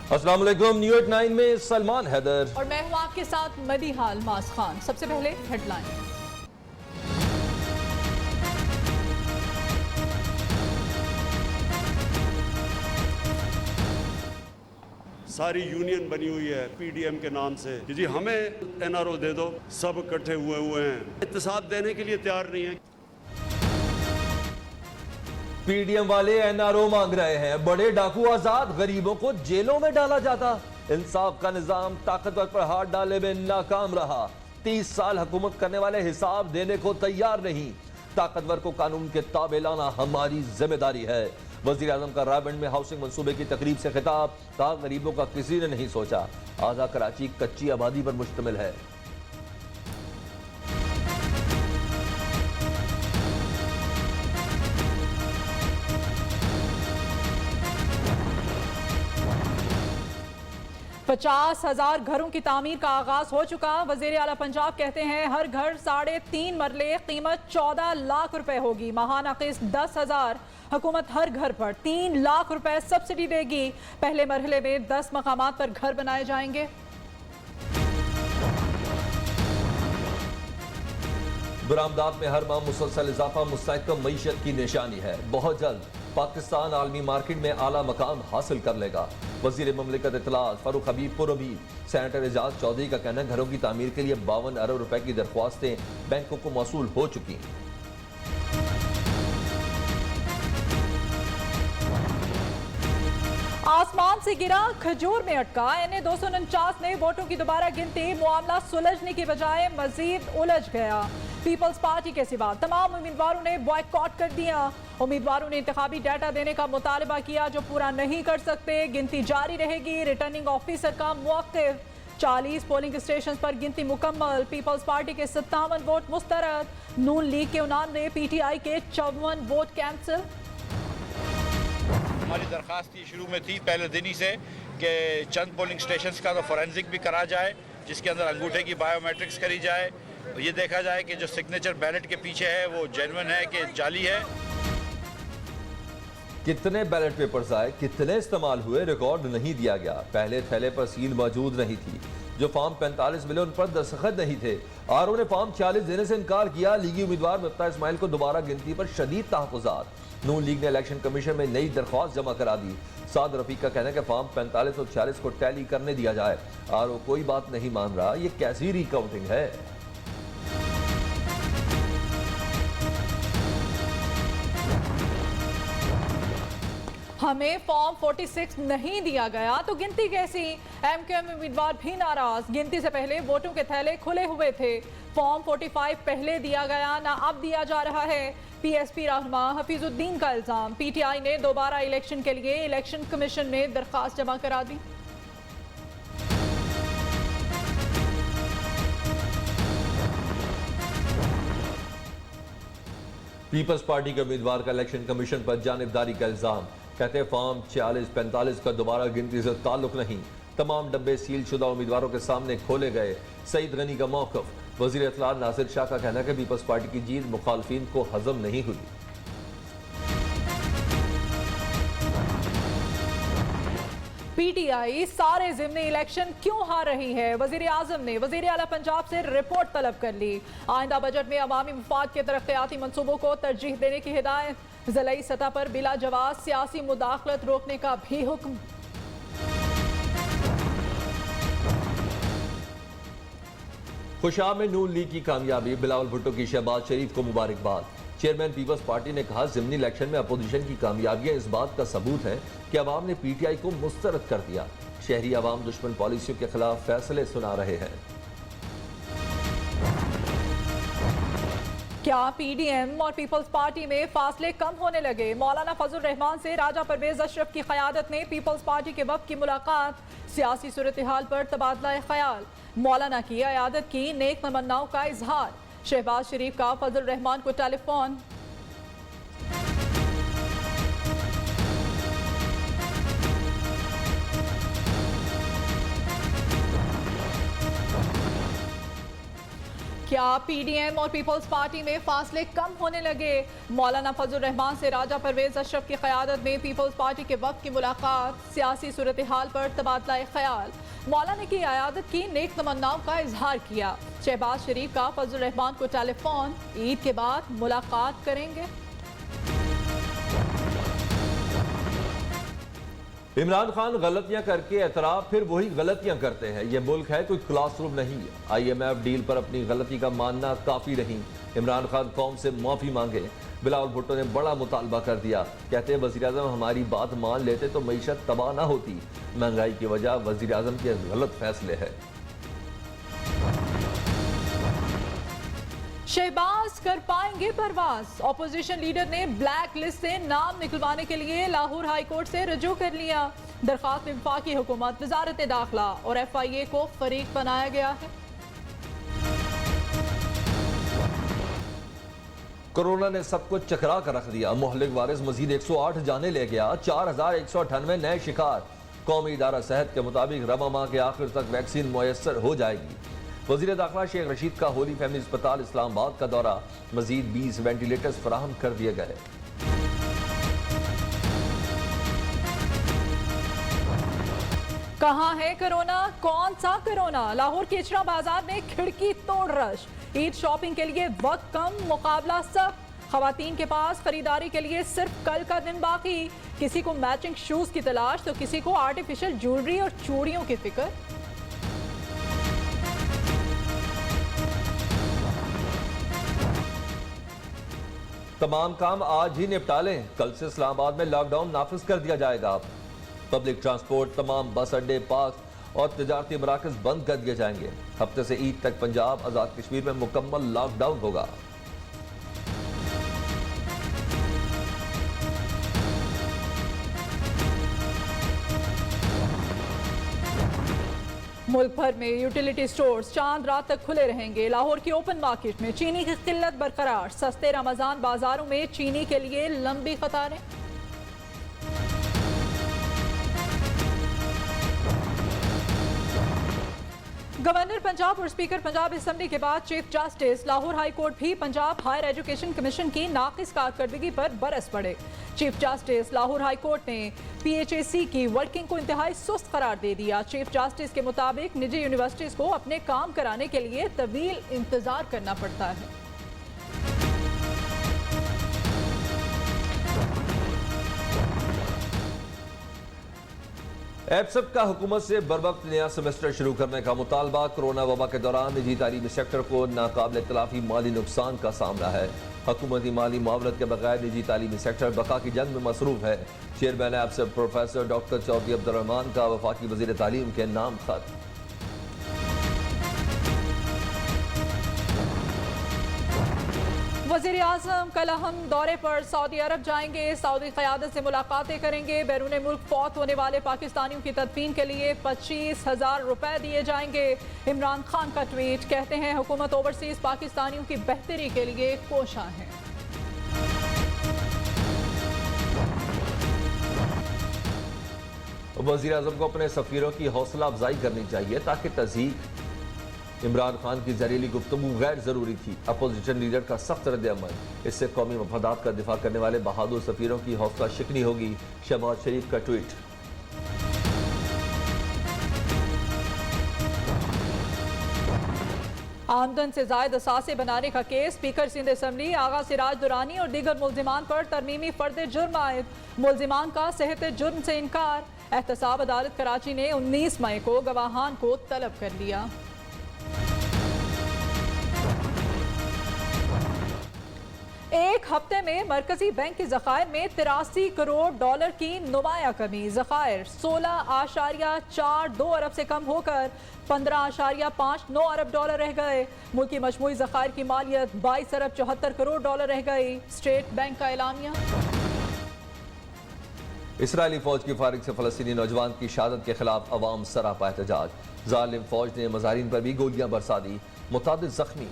अस्सलाम वालेकुम। New eight 9 में सलमान हैदर और मैं हूं आपके साथ मदीहाल मास खान। सबसे पहले हेडलाइन। सारी यूनियन बनी हुई है पीडीएम के नाम से कि जी हमें एनआरओ दे दो, सब इकट्ठे हुए हैं, इत्तेसाब देने के लिए तैयार नहीं है। पीडीएम वाले एनआरओ मांग रहे हैं, बड़े डाकू आजाद, गरीबों को जेलों में डाला जाता। इंसाफ का निजाम ताकतवर पर हाथ डालने में नाकाम रहा। 30 साल हुकूमत करने वाले हिसाब देने को तैयार नहीं। ताकतवर को कानून के ताबे लाना हमारी जिम्मेदारी है। वजीर आजम का रायबंड में हाउसिंग मंसूबे की तकरीब से खिताब, कहा गरीबों का किसी ने नहीं सोचा। आधा कराची कच्ची आबादी पर मुश्तमिल है। पचास 50,000 घरों की तामीर का आगाज हो चुका। वजीर आला पंजाब कहते हैं हर घर 3.5 मरले, कीमत 14 लाख रुपए होगी। माहाना किस्त 10,000, हुकूमत हर घर पर 3 लाख रुपए सब्सिडी देगी। पहले मरहले में 10 मकामात पर घर बनाए जाएंगे। बरामदात में हर माह मुसलसल इजाफा मुस्तहकम मईशत की निशानी है। बहुत जल्द पाकिस्तान आलमी मार्केट में आला मकाम हासिल कर लेगा। वजीर ममलिकत इत्तलात फारूक हबीब पुरबी सेनेटर एजाज चौधरी का कहना है घरों की तामीर के लिए 52 अरब रुपए की दरख्वास्तें बैंकों को मौसूल हो चुकी हैं। आसमान से गिरा खजूर में अटका। NA 249 ने वोटों की दोबारा गिनती, मामला सुलझने की बजाय मजीद उलझ गया। पीपल्स पार्टी के सिवा तमाम उम्मीदवारों ने बॉयकॉट कर दिया। उम्मीदवारों ने इंतखाबी डाटा देने का मुतालबा किया जो पूरा नहीं कर सकते। गिनती जारी रहेगी। रिटर्निंग ऑफिसर का मौक़िफ़, 40 पोलिंग स्टेशन पर गिनती मुकम्मल। पीपल्स पार्टी के 57 वोट मुस्तरद, नून लीग के 59, PTI के 54 वोट कैंसिल। हमारी दरख्वास्त ये शुरू में थी पहले दिन ही से कि चंद पोलिंग स्टेशंस का तो फॉरेंसिक भी करा जाए, जिसके अंदर अंगूठे की बायोमेट्रिक्स करी जाए, ये देखा जाए कि जो सिग्नेचर बैलेट के पीछे है वो जेन्युइन है कि जाली है। कितने बैलेट पेपर्स आए, कितने इस्तेमाल हुए, रिकॉर्ड नहीं दिया गया। पहले थैले पर सील मौजूद नहीं थी। जो फॉर्म 45 मिले उन पर दस्तखत नहीं थे। आरओ ने फॉर्म 46 देने से इनकार किया। लीगी उम्मीदवार मुफ्ता इस्माइल को दोबारा गिनती पर शदीद तहफ़्फ़ुज़ात। नून लीग ने इलेक्शन कमीशन में नई दरख्वास्त जमा करा दी। साद रफीक का कहना है कि फॉर्म 45 और 46 को टैली करने दिया जाए। आरओ कोई बात नहीं मान रहा। ये कैसी रिकाउंटिंग है? हमें फॉर्म 46 नहीं दिया गया तो गिनती कैसी? MQM उम्मीदवार भी नाराज। गिनती से पहले वोटों के थैले खुले हुए थे। फॉर्म 45 पहले दिया गया ना अब दिया जा रहा है। PSP रहनुमा हफीजुद्दीन का इल्जाम। PTI ने दोबारा इलेक्शन के लिए इलेक्शन कमीशन में दरख्वास्त जमा करा दी। पीपल्स पार्टी के उम्मीदवार का इलेक्शन कमीशन पर जानिबदारी का इल्जाम। कहते हैं फॉर्म 46-45 का दोबारा गिनती से ताल्लुक नहीं। तमाम डब्बे सील शुदा उम्मीदवारों के सामने खोले गए। सईद गनी का मौक़िफ़। वज़ीर इत्तलात नासिर शाह का कहना है कि पीपल्स पार्टी की जीत मुखालफिन को हजम नहीं हुई। PTI सारे ज़िमनी इलेक्शन क्यों हार रही है? वज़ीर आज़म ने वज़ीर आला पंजाब से रिपोर्ट तलब कर ली। आइंदा बजट में अवामी मुफाद के तरक्याती मंसूबों को तरजीह देने की हिदायत। ज़िलाई सतह पर बिला जवाब सियासी मुदाखलत रोकने का भी हुक्म। खुशाब में नून लीग की कामयाबी, बिलावल भुट्टो की शहबाज शरीफ को मुबारकबाद। चेयरमैन पीपल्स पार्टी ने कहा ज़िमनी इलेक्शन में अपोजिशन की कामयाबियां इस बात का सबूत है कि अवाम ने PTI को मुस्तरद कर दिया। शहरी अवाम दुश्मन पॉलिसियों के खिलाफ फैसले सुना रहे हैं। क्या PDM और पीपल्स पार्टी में फासले कम होने लगे? मौलाना फजल रहमान से राजा परवेज अशरफ की क़यादत में पीपल्स पार्टी के वफ़द की मुलाकात। सियासी सूरत हाल पर तबादला ख्याल। मौलाना की अयादत की नेक तमन्नाओं का इजहार। शहबाज शरीफ का फजल रहमान को टेलीफोन। क्या पीडीएम और पीपल्स पार्टी में फासले कम होने लगे? मौलाना फजल रहमान से राजा परवेज अशरफ की क़यादत में पीपल्स पार्टी के वक्त की मुलाकात, सियासी सूरत हाल पर तबादला ख्याल। मौलाना की आयादत की नेक तमन्नाओं का इजहार किया। शहबाज शरीफ का फजल रहमान को टेलीफोन, ईद के बाद मुलाकात करेंगे। इमरान खान गलतियां करके एतराफ फिर वही गलतियां करते हैं। यह मुल्क है, कोई क्लासरूम नहीं है। IMF डील पर अपनी गलती का मानना काफी नहीं। इमरान खान कौम से माफी मांगे। बिलावल भुट्टो ने बड़ा मुतालबा कर दिया। कहते हैं वजीर आजम हमारी बात मान लेते तो मईशत तबाह ना होती। महंगाई की वजह वजीर आजम के गलत फैसले है। शहबाज कर पाएंगे परवाज? ऑपोजिशन लीडर ने ब्लैक लिस्ट से नाम निकलवाने के लिए लाहौर हाई कोर्ट से रजू कर लिया। दरखास्त में वफाकी हुकूमत, वजारत दाखिला और FIA को फरीक बनाया गया है। कोरोना ने सबको चकरा कर रख दिया। मोहलिक वारिस मजीद 108 जाने ले गया। 4198 नए शिकार। कौमी इदारा सेहत के मुताबिक रबा माह के आखिर तक वैक्सीन मुयस्सर हो जाएगी। वजीर दाखिला शेख रशीद का होली फैमिली अस्पताल इस्लामाबाद का दौरा। मजीद 20 वेंटिलेटर्स फराहम कर दिए गए। कहाँ है कोरोना? कौन सा कोरोना? लाहौर के इचरा बाजार में खिड़की तोड़ रश। ईद शॉपिंग के लिए वक्त कम, मुकाबला सब। खवातीन के पास खरीदारी के लिए सिर्फ कल का दिन बाकी। किसी को मैचिंग शूज की तलाश तो किसी को आर्टिफिशियल ज्वेलरी और चूड़ियों की फिक्र। तमाम काम आज ही निपटा लें। कल से इस्लामाबाद में लॉकडाउन नाफिज कर दिया जाएगा। पब्लिक ट्रांसपोर्ट, तमाम बस अड्डे, पार्क और तिजारती मराकज बंद कर दिए जाएंगे। हफ्ते से ईद तक पंजाब, आजाद कश्मीर में मुकम्मल लॉकडाउन होगा। मुल्क भर में यूटिलिटी स्टोर्स चांद रात तक खुले रहेंगे। लाहौर की ओपन मार्केट में चीनी की किल्लत बरकरार। सस्ते रमजान बाजारों में चीनी के लिए लंबी कतारें। गवर्नर पंजाब और स्पीकर पंजाब असेंबली के बाद chief justice Lahore high court भी पंजाब हायर एजुकेशन कमीशन की नाकिस कारकर्दगी पर बरस पड़े। Chief justice Lahore high court ने PHAC की वर्किंग को इंतहाई सुस्त करार दे दिया। चीफ जस्टिस के मुताबिक निजी यूनिवर्सिटीज को अपने काम कराने के लिए तवील इंतजार करना पड़ता है। एप्सप का हुकूमत से बर वक्त नया सेमेस्टर शुरू करने का मुतालबा। कोरोना वबा के दौरान निजी तालीमी सेक्टर को नाकाबिल तलाफी माली नुकसान का सामना है। हुकूमती माली मुआवनत के बगैर निजी तालीमी सेक्टर बका की जंग में मसरूफ है। चेयरमैन एप्सप प्रोफेसर डॉक्टर चौधरी अब्दुर्रहमान का वफाकी वजीर तालीम के नाम खत। वज़ीर आज़म कल अहम दौरे पर सऊदी अरब जाएंगे। सऊदी क़यादत से मुलाकातें करेंगे। बैरून मुल्क फौत होने वाले पाकिस्तानियों की तदफीन के लिए 25,000 रुपए दिए जाएंगे। इमरान खान का ट्वीट, कहते हैं हुकूमत ओवरसीज पाकिस्तानियों की बेहतरी के लिए कोशां है। वज़ीर आज़म को अपने सफ़ीरों की हौसला अफजाई करनी चाहिए ताकि तज़हीक इमरान खान की जहरीली गुफ्तगू गैर जरूरी थी। अपोजिशन लीडर का सख्त रद्द-ए-अमल, इससे कौमी मफादात का दिफा करने वाले बहादुर सफीरों की हौसला शिकनी होगी। शहबाज शरीफ का ट्वीट। आमदन से जायद असासे बनाने का केस। स्पीकर सिंध असेंबली आगा सिराज दुरानी और दीगर मुल्जिमान पर तरमीमी फर्द जुर्म आयद। मुल्जिमान का सेहत जुर्म से इनकार। एहतसाब अदालत कराची ने 19 मई को गवाहान को तलब कर लिया। एक हफ्ते में मरकजी बैंक के ज़खायर में 83 करोड़ डॉलर की नुमाया कमी। ज़खायर 16.42 अरब से कम होकर 15.59 अरब डॉलर रह गए। मुल्क की मजमूई ज़खायर की मालियत 22 अरब 74 करोड़ डॉलर रह गई। स्टेट बैंक का ऐलानिया। इसराइली फौज की फारिग से फलस्तीनी नौजवान की शहादत के खिलाफ अवाम सरापा एहतजाज। जालिम फौज ने मज़ारीन पर भी गोलियां बरसा दी। मुतादिद जख्मी।